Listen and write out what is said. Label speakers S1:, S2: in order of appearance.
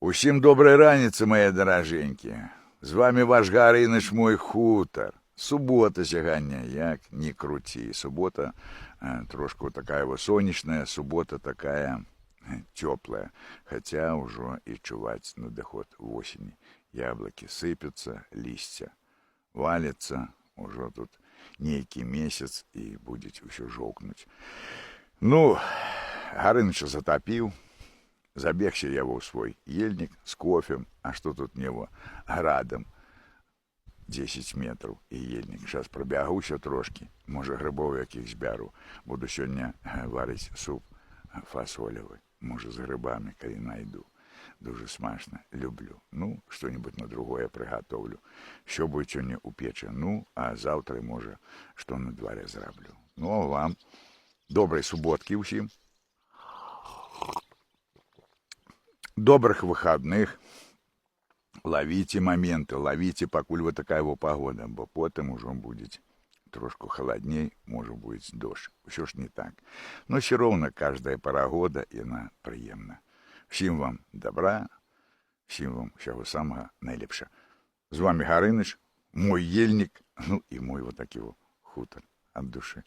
S1: Усім доброй раніцы, мае даражэнькія. З вами ваш Гарыныч, мой хутар. Субота сягоння, як ні круці. Субота трошку такая сонечная, субота такая теплая. Хаця ўжо і чуваць надыход восені. Яблыкі сыпятся, лісця валится. Ужо тут нейкі месяц і будзе ўсё жоўкнуць. Ну, Гарыныча затапіў. Забегся я ў свой ельник с кофем, а что тут него градом 10 метров и ельник. Сейчас пробягуся трошки, може грибов яких збяру. Буду сёння варить суп фасолевый, може з грибами, коли найду. Дуже смачно, люблю. Ну, что-нибудь на другое приготовлю. Що буде сьогодні у печі, ну, а завтра, може, що на дворі зроблю. Ну, а вам доброї суботки усім. Добрых выходных. Ловите моменты, ловите, покуль вот такая вот погода, бо потом уже будет трошку холодней, может быть дождь. Все ж не так. Но все равно каждая пора года и она приемна. Всем вам добра, всем вам всего самого найлепшего. С вами Гарыныч, мой ельник, ну и мой вот такой вот хутор от души.